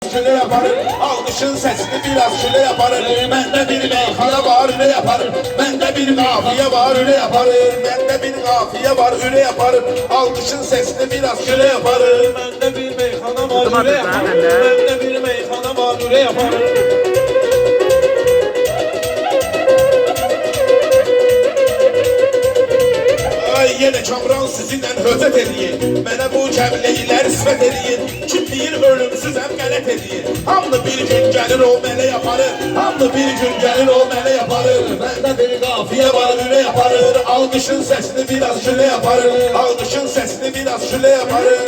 biraz küle yaparım. Alkışın sesini biraz küle yaparım. Bende bir meyhane var öyle yaparım. Bende bir kafiye var öyle yaparım. Bende bir kafiye var öyle yaparım. Alkışın sesini biraz küle yaparım. Bende bir meyhane var öyle yaparım. Bende bir meyhane var öyle yaparım. Yenə Kamran sizinlə hötət ediyin. Mənə bu cəmləyilər sifət ediyin. Kim deyir ölümsüzəm qələt ediyin. Hamlı bir gün gəlir o mənə yaparır. Hamlı bir gün gəlir o mənə yaparır. Məndə bir qafiyə var ülə yaparır. Alqışın səsini biraz külə yaparır. Alqışın səsini biraz külə yaparır.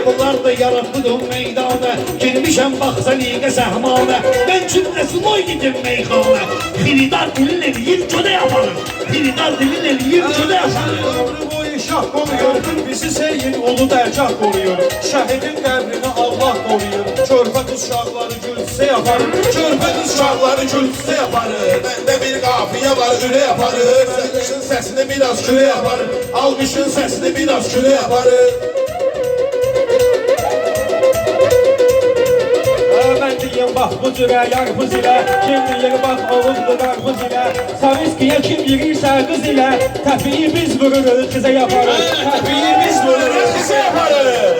Bunlar da yaratlıdır meydana. Girmişəm baxsa liqə səhmanə. Ben cümləsi loy gidim meyxana. Xiridar dilin eləyir ködə yaparım. Xiridar dilin eləyir ködə yaparım. Ömrü boyu şah koruyor, bizi Seyyid ulu dərgah koruyor. Şəhidin qəbrini Allah koruyur. Körpə uşaqları gültüsə yaparım. Körpə uşaqları gültüsə yaparır. Məndə bir qafiyə var ülə yaparır. Alqışın səsini biraz külə yaparır. Alqışın səsini biraz külə yaparır. Ben diyeyim bak bu cürə yarpız ilə. Kim deyir bak oğuzlu qarpız ilə. Saviskiyə kim girirsə qız ilə. Təpiyi biz vururuq qıza yaparıq. Təpiyi biz vururuq qıza yaparıq.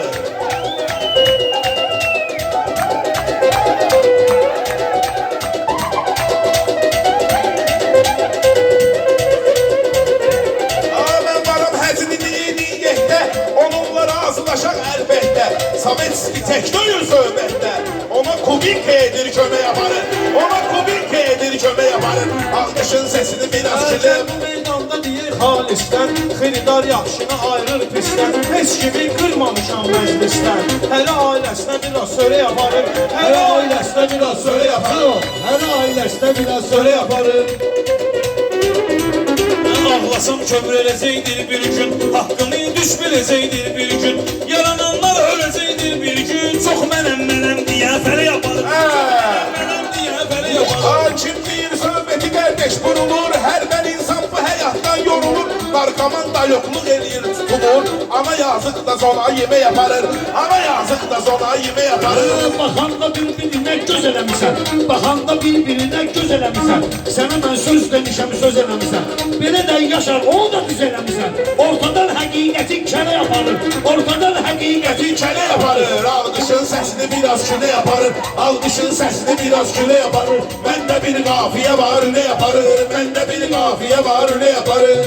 Mən varam həzini niyyətdə. Onunla razılaşaq əlbəttə. Savetski tək döyür söhbətdə. Ona kubik edir kömə yaparır. Ona kubik edir kömə yaparır. Alqışın səsini biraz külə. Bu meydanda deyir xalisdən. Xiridar yaxşını ayırır pisdən. Heç kimi qırmamışam məclisdən. Hələ ailəsinə biraz sölə yaparır. Hələ ailəsinə biraz sölə yaparır. Hələ ailəsinə biraz sölə yaparım. Ağlasam kömrələcəkdir bir gün. Haqqını düş biləcəkdir bir gün. Yarananlar öləcəkdir bir gün. Çox mənəm deyə fələ yaparım. Mənəm deyə fələ yaparım. Hakim deyir söhbəti qardeş vurulur. Hər mən insan bu həyatdan yorulur. Narkoman da yoxluq eləyir tutulur. Ana yazıq da zona yemə yaparır. Ana yazıq da zona yemə yaparır. Baxanda bir-birinə göz eləmisən. Baxanda bir-birinə göz eləmisən. Sənə mən söz demişəm, söz eləmisən. Belə də yaşar, onu da düz eləmisən. Ortadan həqiqətin kələ yaparır. Ortadan həqiqətin kələ yaparır. Alqışın səsini biraz külə yaparır. Alqışın səsini biraz külə yaparır. Məndə bir qafiyə var ülə yaparır. Məndə bir qafiyə var ülə yaparır.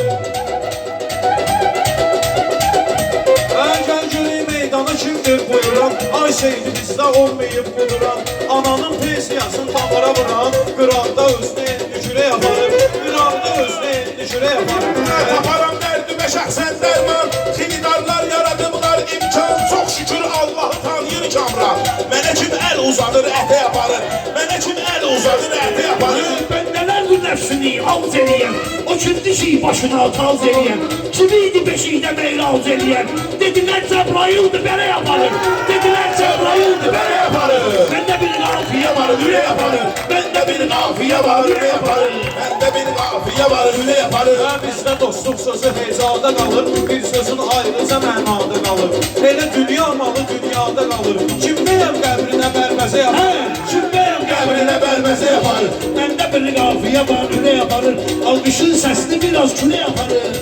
Gel gülü meydana kimdir buyuran. Ay şeydi bizdə olmayıb buduran. Ananın pensiyasını tamara vuran. Qıraqda özünü endişirə yaparım. Qıraqda özünü endişirə yaparım. Taparam dərdümə şəxsən dərman. Xilidarlar yaradıblar imkan. Çox şükür Allahı tanıyır Kamran. Mənə kim əl uzanır ətə yaparır. Mənə kim əl uzanır ətə yaparır. Bəndələrdir nəfsini avz eləyən. O kimdi ki başına taz eləyən. Kimiydi beşikdə meyraz eləyən. Dedilər Cəbrayıldı belə yaparır. Dedilər Cəbrayıldı belə yaparır. Məndə bir qafiyə var ülə yaparır. Məndə bir qafiyə var ülə yaparır. Məndə bir qafiyə var ülə yaparır. Bizdə dostluq sözü heyzada qalır. Bir sözün ayrıca mənada qalır. Elə dünya malı dünyada qalır. Kimdəyəm qəbrinə bərbəzə yaparır. Kimdəyəm qəbrinə bərbəzə yaparır. Məndə bir qafiyə var ülə yaparır. Alqışın səsini biraz külə yaparır.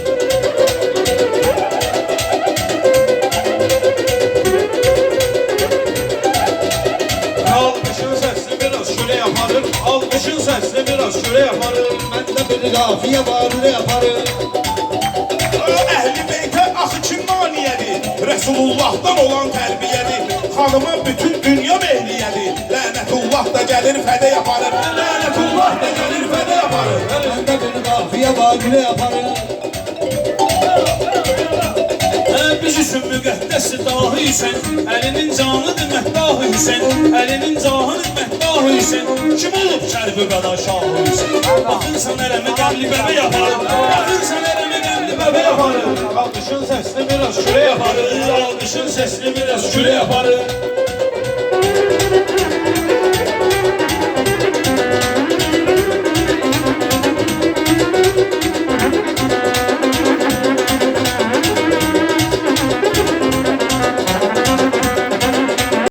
Alqışın səsini biraz şölə yaparır. Alqışın səsini biraz şölə yaparır. Məndə bir qafiyə var ülə yaparır. Əhl-i beytə axı kim maniyədir? Rəsulullahdan olan tərbiyədir. Xanıma bütün dünya mehliyədir. Lənətullah da gəlir fədə yaparır. Lənətullah da gəlir fədə yaparır. Məndə bir qafiyə var ülə yaparır. Biz üçün müqəddəs dahi Hüseyn. Əlinin canıdır məhdahı Hüseyn. Əlinin canıdır məhdahı Hüseyn. Kim olub Kərbəla Şahı Hüseyn? Baxın sən ələmi qəmli bəbə yaparım. Baxın sən ələmi qəmli bəbə yaparım. Alqışın səsini biraz külə yaparım. Alqışın səsini biraz külə yaparım.